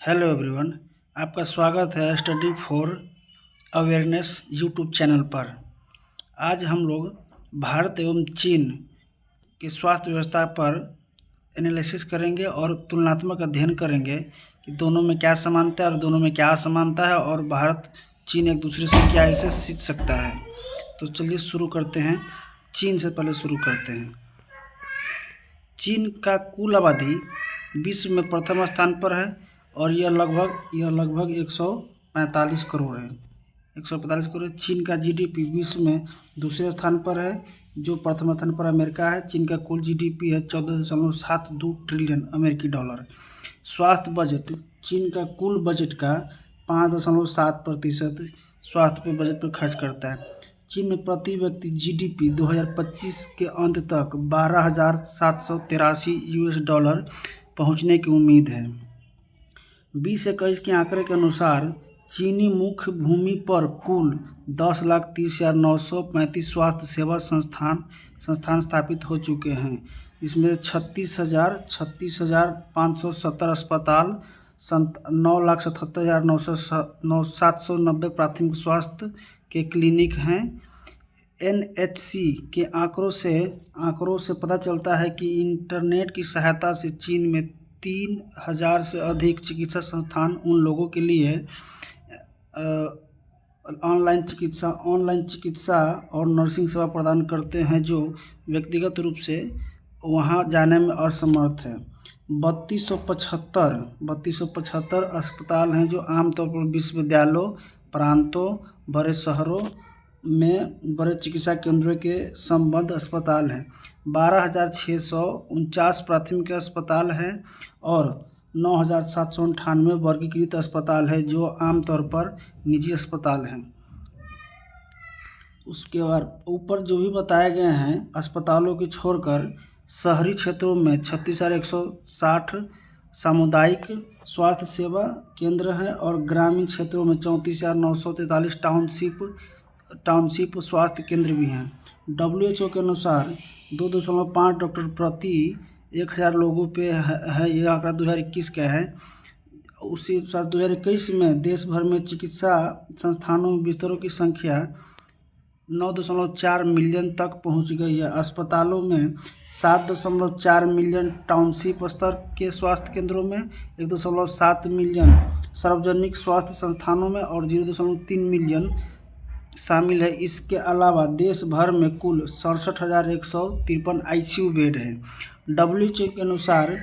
Hello everyone, आपका स्वागत है study for awareness YouTube channel पर। आज हम लोग भारत एवं चीन के स्वास्थ्य व्यवस्था पर एनालिसिस करेंगे और तुलनात्मक अध्ययन करेंगे कि दोनों में क्या समानता है और दोनों में क्या असमानता है और भारत चीन एक दूसरे से क्या इसे सीख सकता है। तो चलिए शुरू करते हैं। चीन से पहले शुरू करते हैं। चीन का कुल आबादी विश्व में प्रथम स्थान पर है और यह लगभग 145 करोड़ है। 145 करोड़। चीन का जीडीपी विश्व में दूसरे स्थान पर है, जो प्रथम स्थान पर अमेरिका है। चीन का कुल जीडीपी है 14.72 ट्रिलियन अमेरिकी डॉलर। स्वास्थ्य बजट चीन का कुल बजट का 5.7% स्वास्थ्य पे बजट पर खर्च करता है। चीन में प्रति व्यक्ति जीडीपी 2025 के अंत तक 12,783 यूएस डॉलर पहुंचने की उम्मीद है। 2021 के आंकड़े के अनुसार चीनी मुख्य भूमि पर कुल 10,30,935 स्वास्थ्य सेवा संस्थान स्थापित हो चुके हैं। इसमें 36,570 अस्पताल, 9,77,790 प्राथमिक स्वास्थ्य के क्लिनिक हैं। एनएचसी के आंकड़ों से पता चलता है कि इंटरनेट की सहायता से चीन में 3,000 से अधिक चिकित्सा संस्थान उन लोगों के लिए ऑनलाइन चिकित्सा और नर्सिंग सेवा प्रदान करते हैं जो व्यक्तिगत रूप से वहां जाने में असमर्थ है। 3275 अस्पताल हैं जो आमतौर पर विश्वविद्यालयों, प्रांतों, बड़े शहरों में बड़े चिकित्सा केंद्रों के संबद्ध अस्पताल हैं। 12,649 प्राथमिक अस्पताल हैं और 9,798 वर्गीकृत अस्पताल हैं जो आमतौर पर निजी अस्पताल हैं। उसके बाद ऊपर जो भी बताए गए हैं अस्पतालों की छोड़कर शहरी क्षेत्रों में 36,160 सामुदायिक स्वास्थ्य सेवा केंद्र हैं और ग्रामीण क्षेत्रों में 34,943 टाउनशिप स्वास्थ्य केंद्र भी हैं। WHO के अनुसार 2.5 डॉक्टर प्रति 1,000 लोगों पे है। यह आंकड़ा 2021 का है। उसी साल 2021 में देश भर में चिकित्सा संस्थानों में बिस्तरों की संख्या 9.4 मिलियन तक पहुंच गई है। अस्पतालों में 7.4 मिलियन, टाउनशिप स्तर के स्वास्थ्य केंद्रों में 1.7 मिलियन, सार्वजनिक स्वास्थ्य संस्थानों में और 0.3 मिलियन शामिल है। इसके अलावा देश भर में कुल 67,153 ICU बेड है। WHO के अनुसार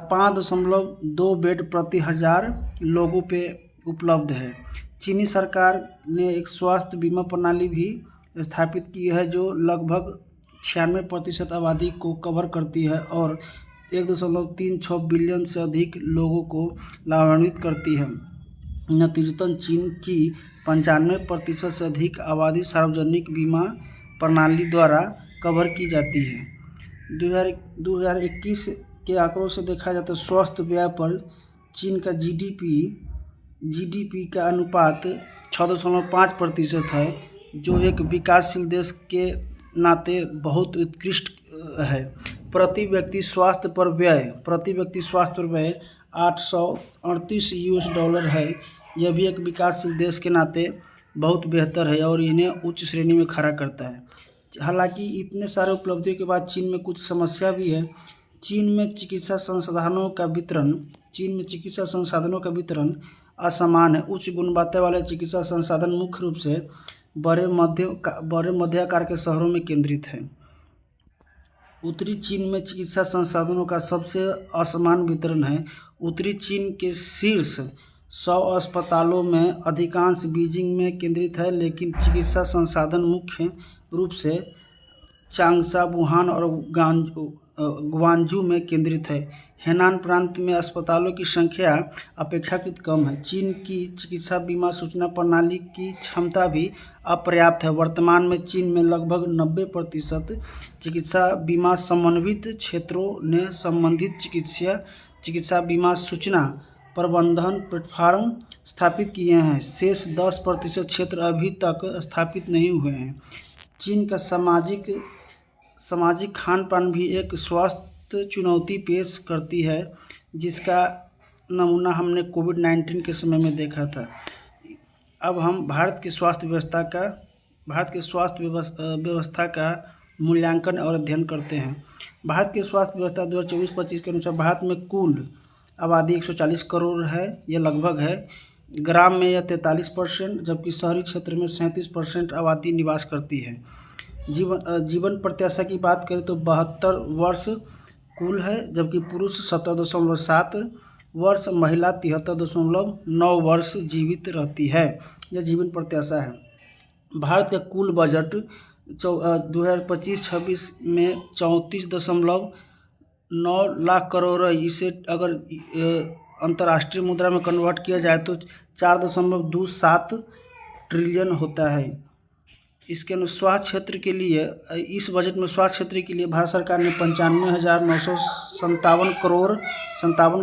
5.2 बेड प्रति 1,000 लोगों पे उपलब्ध है। चीनी सरकार ने एक स्वास्थ्य बीमा प्रणाली भी स्थापित की है जो लगभग 96% आबादी को कवर करती है और 1.36 बिलियन से अधिक लोगों को लाभान्वित करती है। नतीजतन चीन की 95% से अधिक आबादी सार्वजनिक बीमा प्रणाली द्वारा कवर की जाती है। 2021 के आंकड़ों से देखा जाए तो स्वास्थ्य व्यय पर चीन का जीडीपी का अनुपात 6.5% है, जो एक विकासशील देश के नाते बहुत उत्कृष्ट है। प्रति व्यक्ति स्वास्थ्य पर व्यय 838 यूएस डॉलर है। यह भी एक विकासशील देश के नाते बहुत बेहतर है और इन्हें उच्च श्रेणी में खड़ा करता है। हालांकि इतने सारे उपलब्धियों के बाद चीन में कुछ समस्या भी है। चीन में चिकित्सा संसाधनों का वितरण असमान है। उच्च गुणवत्ता वाले चिकित्सा संसाधन मुख्य रूप से बड़े मध्य आकार के शहरों में केंद्रित है। उत्तरी चीन में चिकित्सा संसाधनों का सबसे असमान वितरण है। उत्तरी चीन के शीर्ष 100 अस्पतालों में अधिकांश बीजिंग में केंद्रित है, लेकिन चिकित्सा संसाधन मुख्य रूप से चांगशा, वुहान और ग्वांजू में केंद्रित है। हेनान प्रांत में अस्पतालों की संख्या अपेक्षाकृत कम है। चीन की चिकित्सा बीमा सूचना प्रणाली की क्षमता भी अपर्याप्त है। वर्तमान में चीन में लगभग 90% चिकित्सा बीमा समन्वित क्षेत्रों ने संबंधित चिकित्सा बीमा सूचना प्रबंधन प्लेटफॉर्म स्थापित किए हैं। शेष 10% क्षेत्र अभी तक स्थापित नहीं हुए हैं। चीन का सामाजिक खान पान भी एक स्वास्थ्य चुनौती पेश करती है, जिसका नमूना हमने कोविड-19 के समय में देखा था। अब हम भारत की स्वास्थ्य व्यवस्था का मूल्यांकन और अध्ययन करते हैं। भारत की स्वास्थ्य व्यवस्था 2024-25 के अनुसार भारत में कुल आबादी 140 करोड़ है, यह लगभग है। ग्राम में यह 43%, जबकि शहरी क्षेत्र में 37% आबादी निवास करती है। जीवन प्रत्याशा की बात करें तो 72 वर्ष कुल है, जबकि पुरुष 70.7 वर्ष, महिला 73.9 वर्ष जीवित रहती है। यह जीवन प्रत्याशा है। भारत का कुल बजट 2025-26 में 34.9 लाख करोड़ है। इसे अगर अंतर्राष्ट्रीय मुद्रा में कन्वर्ट किया जाए तो 4.27 ट्रिलियन होता है। इसके अनुसार स्वास्थ्य क्षेत्र के लिए इस बजट में स्वास्थ्य क्षेत्र के लिए भारत सरकार ने 95,957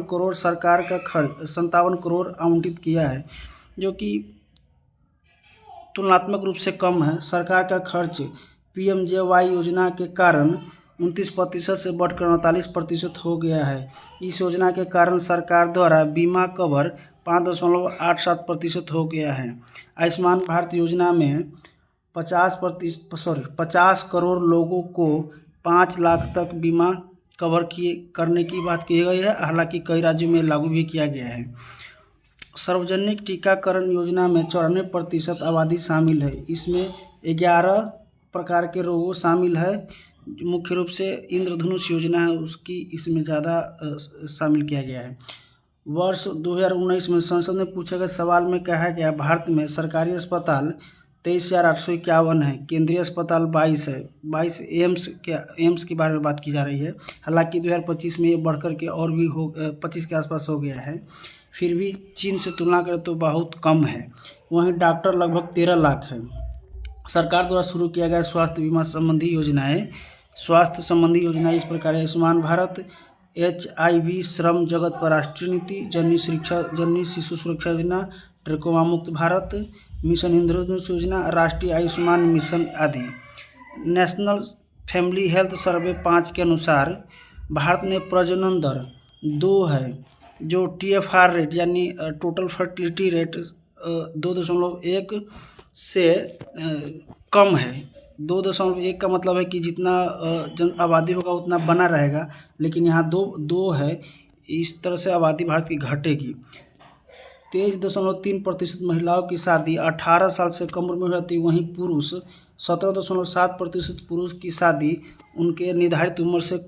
करोड़ सरकार का खर्च 57 करोड़ आवंटित किया है, जो कि तुलनात्मक रूप से कम है। सरकार का खर्च PMJY योजना के कारण 29% से बढ़कर 48% हो गया है। इस योजना के कारण सरकार द्वारा बीमा कवर 5.87% हो गया है। आयुष्मान भारत योजना में 50 करोड़ लोगों को 5 लाख तक बीमा कवर करने की बात की गई है। हालांकि कई राज्यों में लागू भी किया गया है। सार्वजनिक टीकाकरण योजना में 94% आबादी शामिल है। इसमें 11 प्रकार के रोगों शामिल है। मुख्य रूप से इंद्रधनुष योजना है, उसकी इसमें ज़्यादा शामिल किया गया है। वर्ष 2019 में संसद में पूछे गए सवाल में कहा गया, भारत में सरकारी अस्पताल 23,851 है, केंद्रीय अस्पताल 22 है। 22 एम्स के बारे में बात की जा रही है। हालांकि 2025 में ये बढ़कर के और भी 25 के आसपास हो गया है। फिर भी चीन से तुलना करें तो बहुत कम है। वहीं डॉक्टर लगभग 13 लाख है। सरकार द्वारा शुरू किया गया स्वास्थ्य बीमा संबंधी योजनाएं इस प्रकार है: आयुष्मान भारत, HIV श्रम जगत पर राष्ट्रीय नीति, जननी शिशु सुरक्षा योजना, ट्रकोमा मुक्त भारत मिशन, इंद्रधनुष योजना, राष्ट्रीय आयुष्मान मिशन आदि। नेशनल फैमिली हेल्थ सर्वे 5 के अनुसार भारत में प्रजनन दर 2 है, जो TFR रेट यानी टोटल फर्टिलिटी रेट 2.1 से कम है। 2.1 का मतलब है कि जितना जन आबादी होगा उतना बना रहेगा, लेकिन यहाँ दो है। इस तरह से आबादी भारत की घटेगी। 23.3% महिलाओं की शादी 18 साल से कम उम्र में हो जाती है। वहीं पुरुष 17.7% पुरुष की शादी उनके निर्धारित उम्र से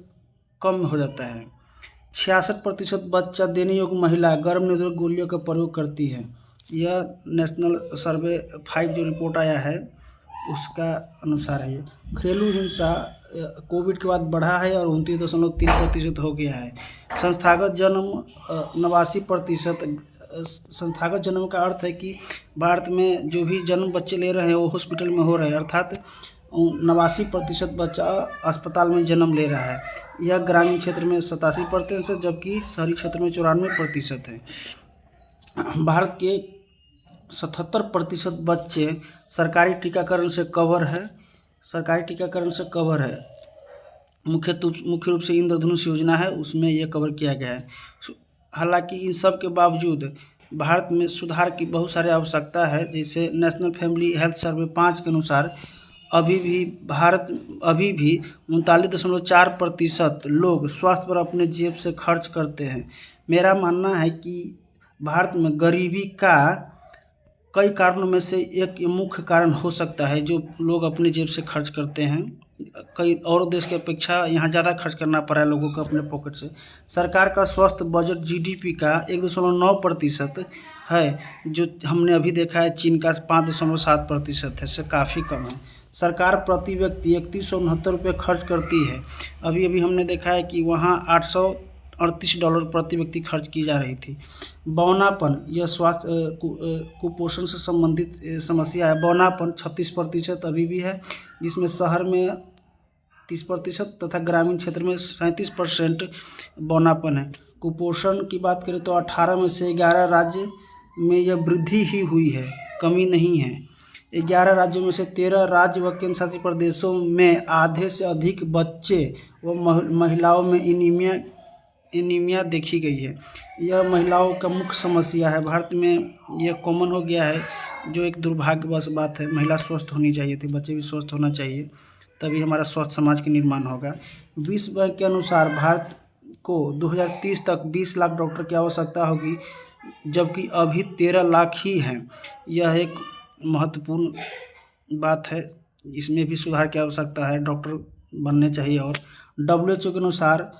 कम हो जाता है। 66% बच्चा देने योग्य महिला गर्भ निरोधक गोलियों का प्रयोग करती है। यह नेशनल सर्वे 5 जो रिपोर्ट आया है उसका अनुसार है। घरेलू हिंसा कोविड के बाद बढ़ा है और 29.3% हो गया है। संस्थागत जन्म 89%। संस्थागत जन्म का अर्थ है कि भारत में जो भी जन्म बच्चे ले रहे हैं वो हॉस्पिटल में हो रहे हैं, अर्थात 89% बच्चा अस्पताल में जन्म ले रहा है। यह ग्रामीण क्षेत्र में 87%, जबकि शहरी क्षेत्र में 94% है। भारत के 77% बच्चे सरकारी टीकाकरण से कवर है। मुख्य रूप से इंद्रधनुष योजना है, उसमें यह कवर किया गया है। हालांकि इन सब के बावजूद भारत में सुधार की बहुत सारी आवश्यकता है। जैसे नेशनल फैमिली हेल्थ सर्वे 5 के अनुसार अभी भी 39.4% लोग स्वास्थ्य पर अपने जेब से खर्च करते हैं। मेरा मानना है कि भारत में गरीबी का कई कारणों में से एक मुख्य कारण हो सकता है जो लोग अपने जेब से खर्च करते हैं। कई और देश की अपेक्षा यहाँ ज़्यादा खर्च करना पड़ा है लोगों को अपने पॉकेट से। सरकार का स्वास्थ्य बजट GDP का 1.9% है, जो हमने अभी देखा है चीन का 5.7% है, इससे काफ़ी कम है। सरकार प्रति व्यक्ति 3169 रुपये खर्च करती है। अभी हमने देखा है कि वहाँ $838 प्रति व्यक्ति खर्च की जा रही थी। बौनापन, यह स्वास्थ्य कुपोषण से संबंधित समस्या है। बौनापन 36% अभी भी है, जिसमें शहर में 30% तथा ग्रामीण क्षेत्र में 37% बौनापन है। कुपोषण की बात करें तो 18 में से 11 राज्य में यह वृद्धि ही हुई है, कमी नहीं है। 11 राज्यों में से 13 राज्य व केंद्र शासित प्रदेशों में आधे से अधिक बच्चे व महिलाओं में एनीमिया एनीमिया देखी गई है। यह महिलाओं का मुख्य समस्या है। भारत में यह कॉमन हो गया है, जो एक दुर्भाग्यवश बात है। महिला स्वस्थ होनी चाहिए थी, बच्चे भी स्वस्थ होना चाहिए, तभी हमारा स्वस्थ समाज का निर्माण होगा। विश्व बैंक के अनुसार भारत को 2030 तक 20 लाख डॉक्टर की आवश्यकता होगी, जबकि अभी 13 लाख ही हैं। यह एक महत्वपूर्ण बात है, इसमें भी सुधार की आवश्यकता है। डॉक्टर बनने चाहिए। और WHO के अनुसार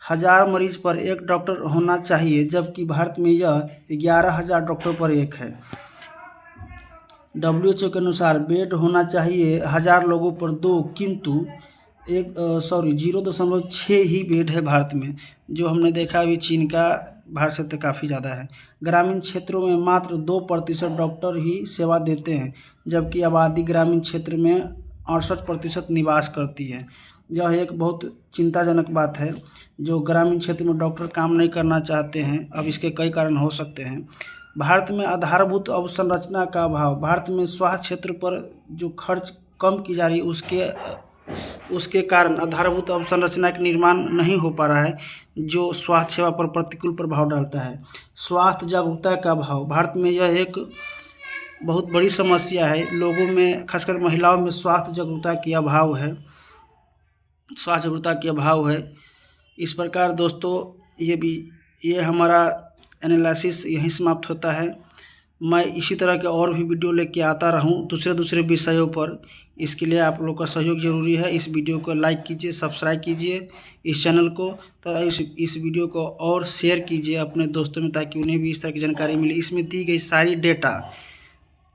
1000 मरीज पर 1 डॉक्टर होना चाहिए, जबकि भारत में यह 11,000 डॉक्टर पर 1 है। WHO के अनुसार बेड होना चाहिए 1000 लोगों पर 2, किंतु 0.6 ही बेड है भारत में, जो हमने देखा अभी चीन का भारत से तो काफ़ी ज़्यादा है। ग्रामीण क्षेत्रों में मात्र 2% डॉक्टर ही सेवा देते हैं, जबकि आबादी ग्रामीण क्षेत्र में 68% निवास करती है। यह एक बहुत चिंताजनक बात है, जो ग्रामीण क्षेत्र में डॉक्टर काम नहीं करना चाहते हैं। अब इसके कई कारण हो सकते हैं। भारत में आधारभूत अवसंरचना का अभाव। भारत में स्वास्थ्य क्षेत्र पर जो खर्च कम की जा रही है, उसके कारण आधारभूत अवसंरचना का निर्माण नहीं हो पा रहा है, जो स्वास्थ्य सेवा पर प्रतिकूल प्रभाव डालता है। स्वास्थ्य जागरूकता का अभाव। भारत में यह एक बहुत बड़ी समस्या है। लोगों में, खासकर महिलाओं में स्वास्थ्य जागरूकता की अभाव है। इस प्रकार दोस्तों, ये हमारा एनालिसिस यहीं समाप्त होता है। मैं इसी तरह के और भी वीडियो लेके आता रहूं दूसरे विषयों पर। इसके लिए आप लोग का सहयोग जरूरी है। इस वीडियो को लाइक कीजिए, सब्सक्राइब कीजिए इस चैनल को, तथा इस वीडियो को और शेयर कीजिए अपने दोस्तों में, ताकि उन्हें भी इस तरह की जानकारी मिले। इसमें दी गई सारी डेटा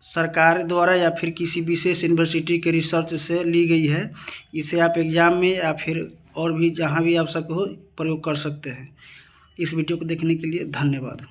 सरकार द्वारा या फिर किसी विशेष यूनिवर्सिटी के रिसर्च से ली गई है। इसे आप एग्ज़ाम में या फिर और भी जहाँ भी आवश्यक हो प्रयोग कर सकते हैं। इस वीडियो को देखने के लिए धन्यवाद।